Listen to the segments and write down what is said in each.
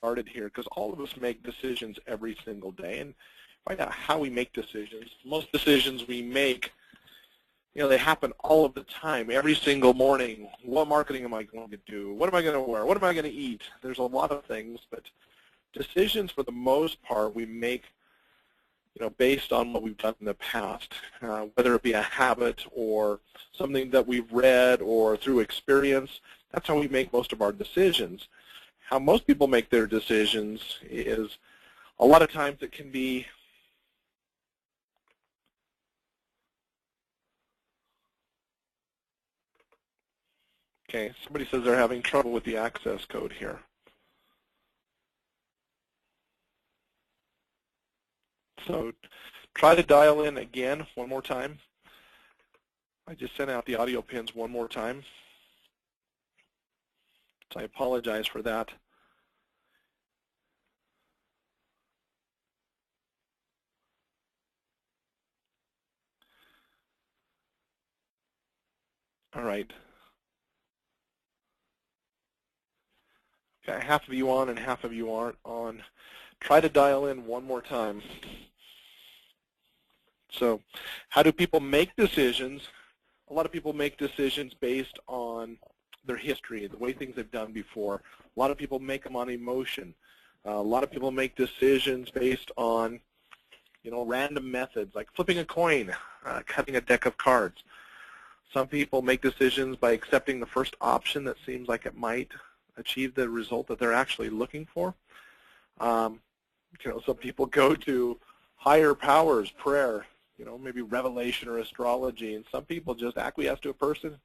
started here, because all of us make decisions every single day, and find out how we make decisions. Most decisions we make, they happen all of the time, every single morning. What marketing am I going to do? What am I going to wear? What am I going to eat? There's a lot of things, but decisions, for the most part, we make based on what we've done in the past, whether it be a habit or something that we've read or through experience. That's how we make most of our decisions. How most people make their decisions is a lot of times it can be okay, somebody says they're having trouble with the access code here. So try to dial in again one more time. I just sent out the audio pins one more time. So I apologize for that. All right. Got half of you on and half of you aren't on. Try to dial in one more time. So how do people make decisions? A lot of people make decisions based on their history, the way things they've done before. A lot of people make them on emotion. A lot of people make decisions based on, random methods, like flipping a coin, cutting a deck of cards. Some people make decisions by accepting the first option that seems like it might achieve the result that they're actually looking for. Some people go to higher powers, prayer, maybe revelation or astrology, and some people just acquiesce to a person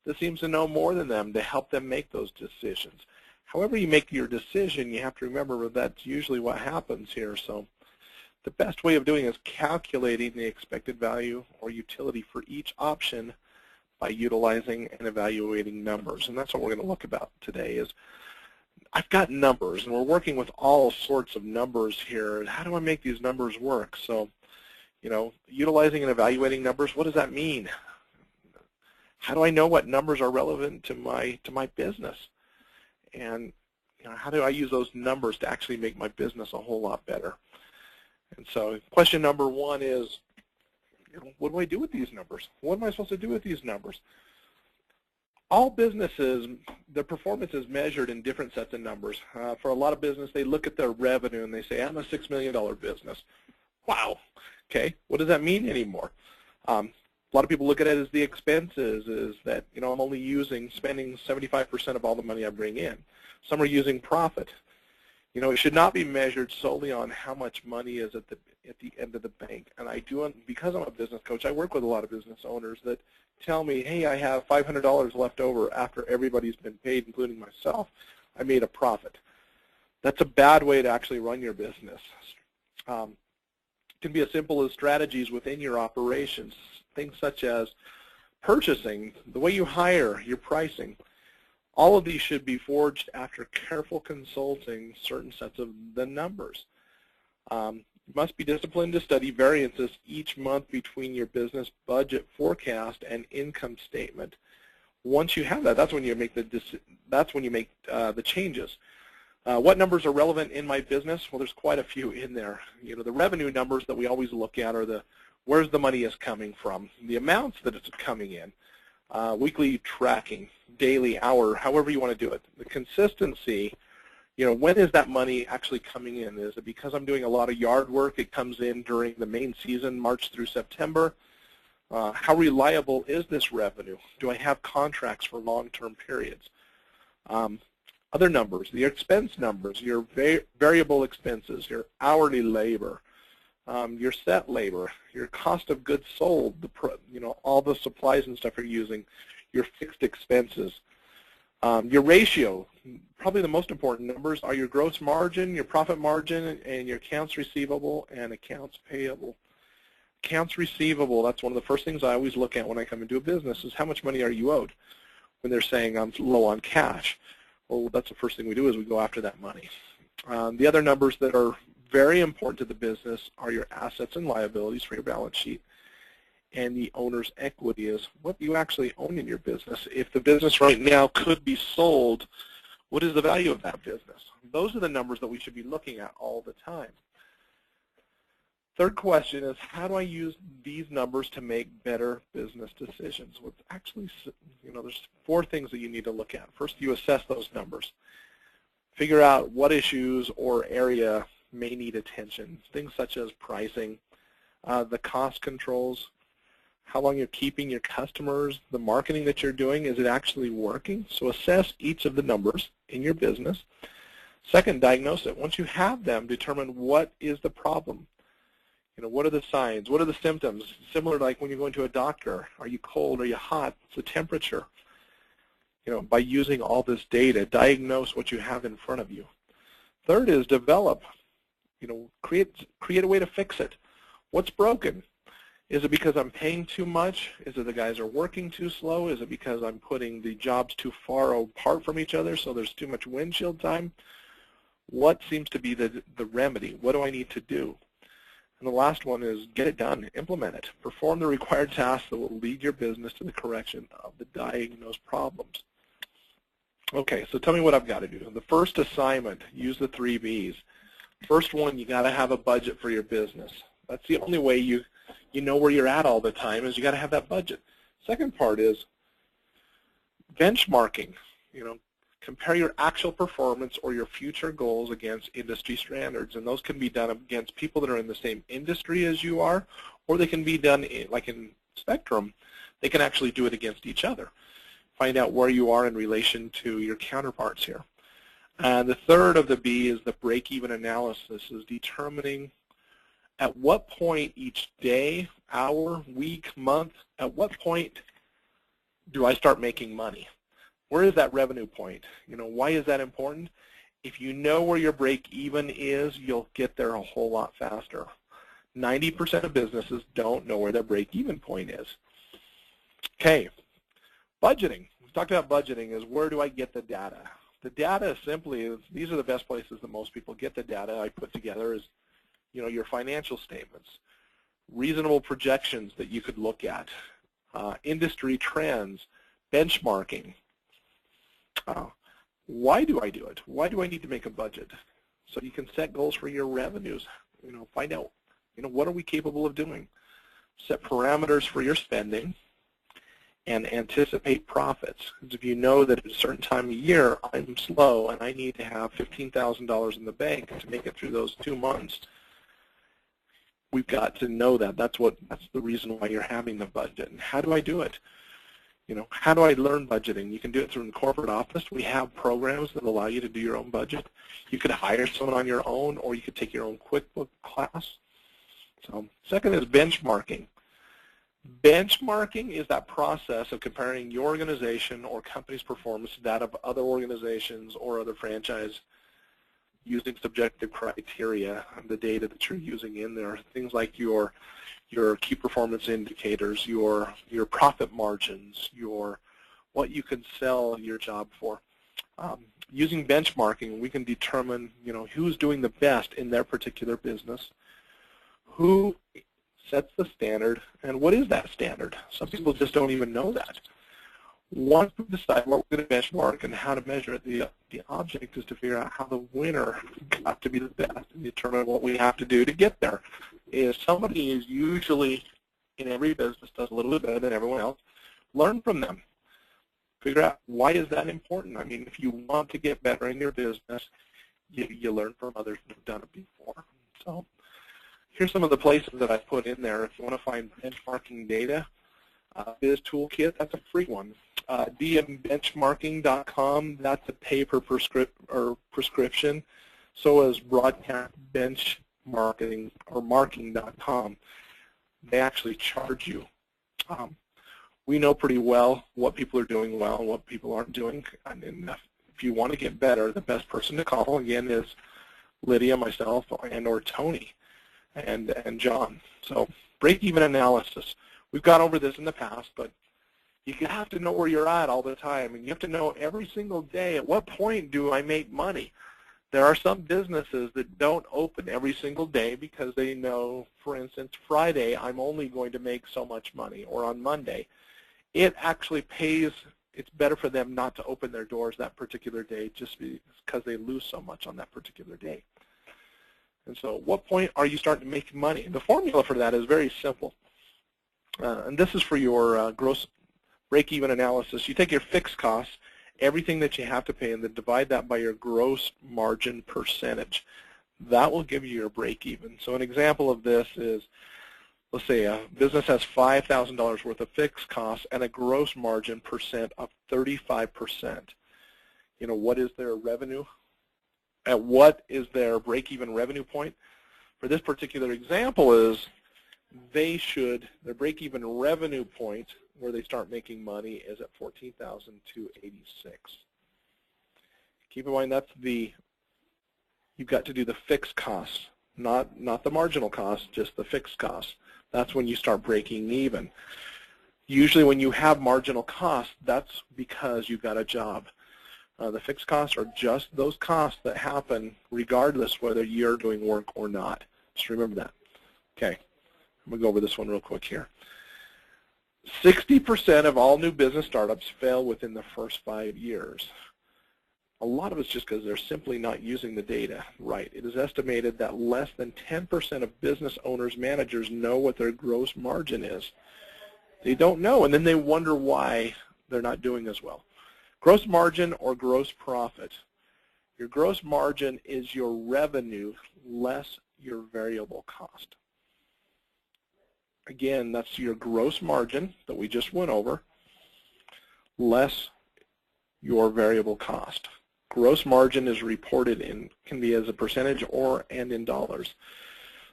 that seems to know more than them to help them make those decisions. However you make your decision, you have to remember that's usually what happens here. So the best way of doing it is calculating the expected value or utility for each option by utilizing and evaluating numbers. And that's what we're going to look about today is I've got numbers, and we're working with all sorts of numbers here. How do I make these numbers work? So, utilizing and evaluating numbers, what does that mean? How do I know what numbers are relevant to my business? And how do I use those numbers to actually make my business a whole lot better? And so question number one is, what do I do with these numbers? What am I supposed to do with these numbers? All businesses, their performance is measured in different sets of numbers. For a lot of business, they look at their revenue and they say, I'm a $6 million business. Wow. Okay, what does that mean anymore? A lot of people look at it as the expenses, is that, I'm only spending 75% of all the money I bring in. Some are using profit. It should not be measured solely on how much money is at the end of the bank. And because I'm a business coach, I work with a lot of business owners that tell me, hey, I have $500 left over after everybody's been paid, including myself. I made a profit. That's a bad way to actually run your business. It can be as simple as strategies within your operations, things such as purchasing, the way you hire, your pricing. All of these should be forged after careful consulting certain sets of the numbers. You must be disciplined to study variances each month between your business budget forecast and income statement. Once you have that, that's when you make the changes. What numbers are relevant in my business? Well, there's quite a few in there. The revenue numbers that we always look at are where's the money is coming from, the amounts that it's coming in, weekly tracking, daily, hour, however you want to do it. The consistency, when is that money actually coming in? Is it because I'm doing a lot of yard work, it comes in during the main season, March through September? How reliable is this revenue? Do I have contracts for long-term periods? Other numbers, the expense numbers, your variable expenses, your hourly labor, your set labor, your cost of goods sold, all the supplies and stuff you're using, your fixed expenses, your ratio. Probably the most important numbers are your gross margin, your profit margin, and your accounts receivable and accounts payable. Accounts receivable, that's one of the first things I always look at when I come into a business is how much money are you owed? When they're saying I'm low on cash, well, that's the first thing we do is we go after that money. The other numbers that are very important to the business are your assets and liabilities for your balance sheet, and the owner's equity is what you actually own in your business. If the business right now could be sold, What is the value of that business? Those are the numbers that we should be looking at all the time. Third question is, how do I use these numbers to make better business decisions? Well, actually, there's 4 things that you need to look at. First, you assess those numbers. Figure out what issues or area may need attention. Things such as pricing, the cost controls, how long you're keeping your customers, the marketing that you're doing, is it actually working? So assess each of the numbers in your business. Second, diagnose it. Once you have them, determine what is the problem. What are the signs? What are the symptoms? Similar to like when you're going to a doctor. Are you cold? Are you hot? What's the temperature? By using all this data, diagnose what you have in front of you. Third is develop. Create a way to fix it. What's broken? Is it because I'm paying too much? Is it the guys are working too slow? Is it because I'm putting the jobs too far apart from each other so there's too much windshield time? What seems to be the remedy? What do I need to do? And the last one is get it done, implement it. Perform the required tasks that will lead your business to the correction of the diagnosed problems. Okay, so tell me what I've got to do. The first assignment, use the 3 Bs. First one, you got to have a budget for your business. That's the only way you know where you're at all the time, is you got to have that budget. Second part is benchmarking. Compare your actual performance or your future goals against industry standards, and those can be done against people that are in the same industry as you are, or they can be done like in Spectrum. They can actually do it against each other. Find out where you are in relation to your counterparts here. And the third of the B is the break-even analysis, is determining at what point each day, hour, week, month, at what point do I start making money? Where is that revenue point? Why is that important? If you know where your break-even is, you'll get there a whole lot faster. 90% of businesses don't know where their break-even point is. Okay, budgeting. We talked about budgeting is where do I get the data? The data simply is, these are the best places that most people get the data I put together is, your financial statements, reasonable projections that you could look at, industry trends, benchmarking. Why do I do it? Why do I need to make a budget? So you can set goals for your revenues. Find out, what are we capable of doing? Set parameters for your spending and anticipate profits. Because if you know that at a certain time of year I'm slow and I need to have $15,000 in the bank to make it through those 2 months, we've got to know that. That's the reason why you're having the budget. And how do I do it? How do I learn budgeting? You can do it through the corporate office. We have programs that allow you to do your own budget. You could hire someone on your own, or you could take your own QuickBooks class. So second is benchmarking. Benchmarking is that process of comparing your organization or company's performance to that of other organizations or other franchise using subjective criteria, the data that you're using in there, things like your key performance indicators, your profit margins, what you can sell your job for. Using benchmarking, we can determine who's doing the best in their particular business, who sets the standard, and what is that standard? Some people just don't even know that. Once we decide what we're going to benchmark and how to measure it, the object is to figure out how the winner got to be the best and determine what we have to do to get there. If somebody is usually, in every business, does a little bit better than everyone else, learn from them. Figure out why is that important. I mean, if you want to get better in your business, you learn from others who have done it before. So here's some of the places that I put in there. If you want to find benchmarking data, Biz Toolkit, that's a free one. dmbenchmarking.com, that's a pay-per-prescription. So is Broadcast Benchmarking or Marking.com. They actually charge you. We know pretty well what people are doing well and what people aren't doing. And if you want to get better, the best person to call, again, is Lydia, myself, and or Tony and John. So break-even analysis. We've gone over this in the past, but you have to know where you're at all the time, and you have to know every single day, at what point do I make money? There are some businesses that don't open every single day because they know, for instance, Friday I'm only going to make so much money, or on Monday. It actually pays it's better for them not to open their doors that particular day just because they lose so much on that particular day. And so at what point are you starting to make money? The formula for that is very simple. And this is for your gross break-even analysis. You take your fixed costs, everything that you have to pay, and then divide that by your gross margin percentage. That will give you your break-even. So an example of this is, let's say a business has $5,000 worth of fixed costs and a gross margin percent of 35%. You know, what is their revenue? At what is their break-even revenue point? For this particular example is their break-even revenue point where they start making money is at $14,286. Keep in mind you've got to do the fixed costs, not the marginal costs, just the fixed costs. That's when you start breaking even. Usually when you have marginal costs, that's because you've got a job. The fixed costs are just those costs that happen regardless whether you're doing work or not. Just remember that. Okay, I'm going to go over this one real quick here. 60% of all new business startups fail within the first 5 years. A lot of it's just because they're simply not using the data right. It is estimated that less than 10% of business owners, managers know what their gross margin is. They don't know, and then they wonder why they're not doing as well. Gross margin or gross profit. Your gross margin is your revenue less your variable cost. Again, that's your gross margin that we just went over less your variable cost. Gross margin is reported can be as a percentage and in dollars.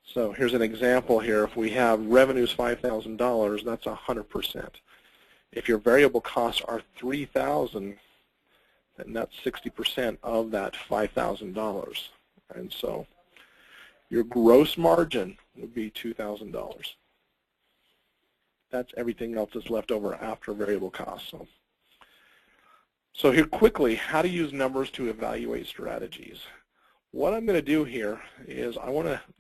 So here's an example here. If we have revenues $5,000, that's 100%. If your variable costs are $3,000, then that's 60% of that $5,000. And so your gross margin would be $2,000. That's everything else that's left over after variable costs. So here quickly, how to use numbers to evaluate strategies. What I'm going to do here is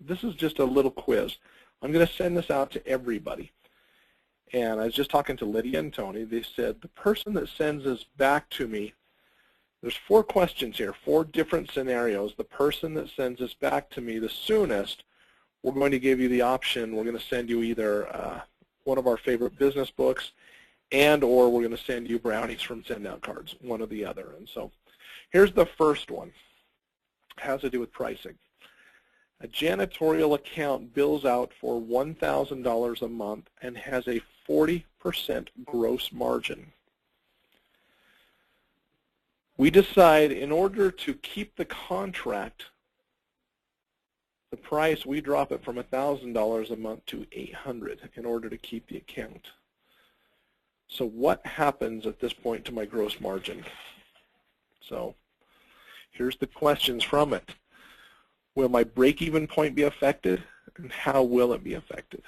this is just a little quiz. I'm going to send this out to everybody. And I was just talking to Lydia and Tony. They said the person that sends this back to me, there's 4 questions here, 4 different scenarios. The person that sends this back to me the soonest, we're going to give you the option. We're going to send you either one of our favorite business books or we're going to send you brownies from send-out cards, one or the other. And so here's the first one. It has to do with pricing. A janitorial account bills out for $1,000 a month and has a 40% gross margin. We decide in order to keep the contract, the price, we drop it from $1,000 a month to $800 in order to keep the account. So what happens at this point to my gross margin? So here's the questions from it. Will my break-even point be affected, and how will it be affected?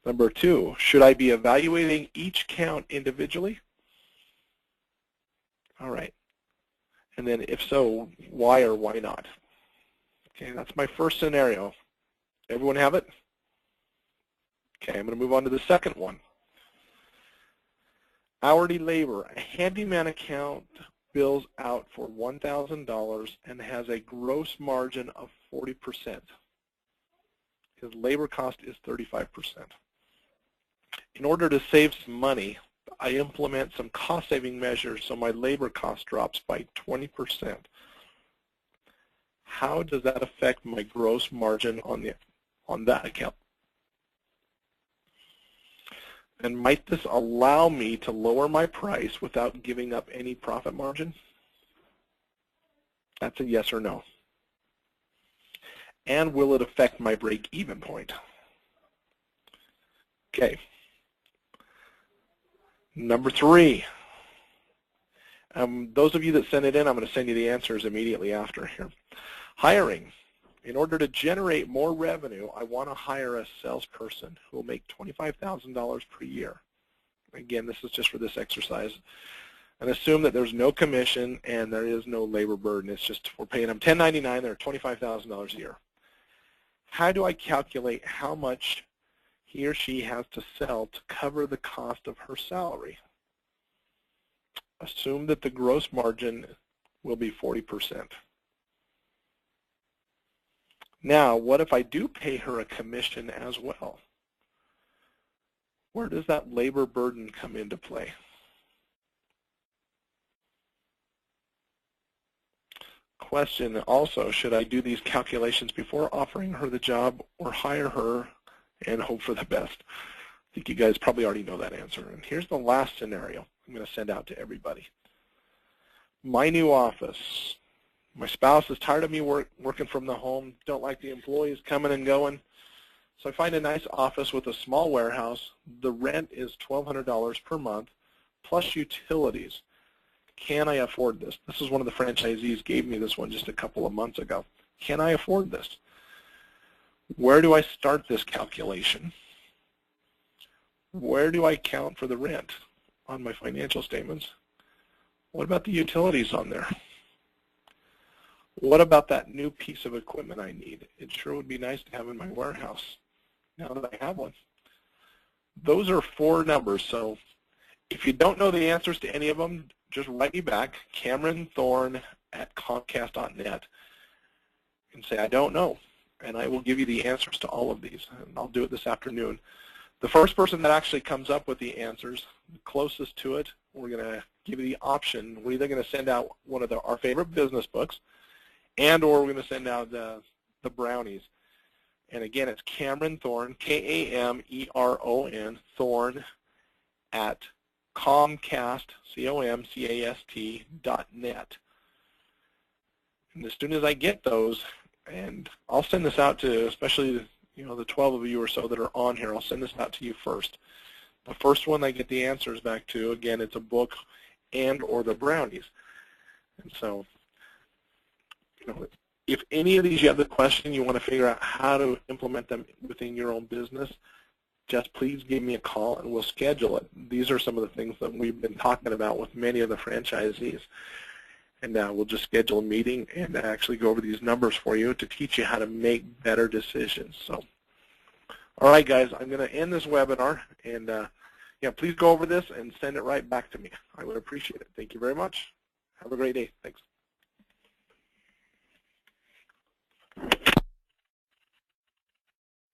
Number 2, should I be evaluating each count individually? All right. And then if so, why or why not? Okay, that's my first scenario. Everyone have it? Okay, I'm going to move on to the second one. Hourly labor. A handyman account bills out for $1,000 and has a gross margin of 40%. His labor cost is 35%. In order to save some money, I implement some cost-saving measures so my labor cost drops by 20%. How does that affect my gross margin on that account? And might this allow me to lower my price without giving up any profit margin? That's a yes or no. And will it affect my break-even point? Okay. Number 3. Those of you that send it in, I'm going to send you the answers immediately after here. Hiring. In order to generate more revenue, I want to hire a salesperson who will make $25,000 per year. Again, this is just for this exercise. And assume that there's no commission and there is no labor burden. It's just we're paying them $10.99, they're $25,000 a year. How do I calculate how much he or she has to sell to cover the cost of her salary? assume that the gross margin will be 40%. Now, what if I do pay her a commission as well? Where does that labor burden come into play? Question also, should I do these calculations before offering her the job or hire her and hope for the best? I think you guys probably already know that answer. And here's the last scenario I'm going to send out to everybody. My new office. My spouse is tired of me working from the home, don't like the employees coming and going. So I find a nice office with a small warehouse. The rent is $1,200 per month plus utilities. Can I afford this? This is one of the franchisees gave me this one just a couple of months ago. Can I afford this? Where do I start this calculation? Where do I count for the rent on my financial statements? What about the utilities on there? What about that new piece of equipment I need? It sure would be nice to have in my warehouse now that I have one. Those are 4 numbers, so if you don't know the answers to any of them, just write me back, Kameron Thorne at Comcast.net, and say, I don't know, and I will give you the answers to all of these, and I'll do it this afternoon. The first person that actually comes up with the answers, the closest to it, we're going to give you the option. We're either going to send out one of our favorite business books, and or we're going to send out the brownies. And again, it's Kameron Thorne, Kameron, Thorne at Comcast, COMCAST.net. And as soon as I get those, and I'll send this out to especially the 12 of you or so that are on here, I'll send this out to you first. The first one I get the answers back to, again, it's a book and or the brownies. And so, if any of these you have the question, you want to figure out how to implement them within your own business, just please give me a call and we'll schedule it. These are some of the things that we've been talking about with many of the franchisees. And we'll just schedule a meeting and actually go over these numbers for you to teach you how to make better decisions. So, all right, guys, I'm going to end this webinar. And, please go over this and send it right back to me. I would appreciate it. Thank you very much. Have a great day. Thanks.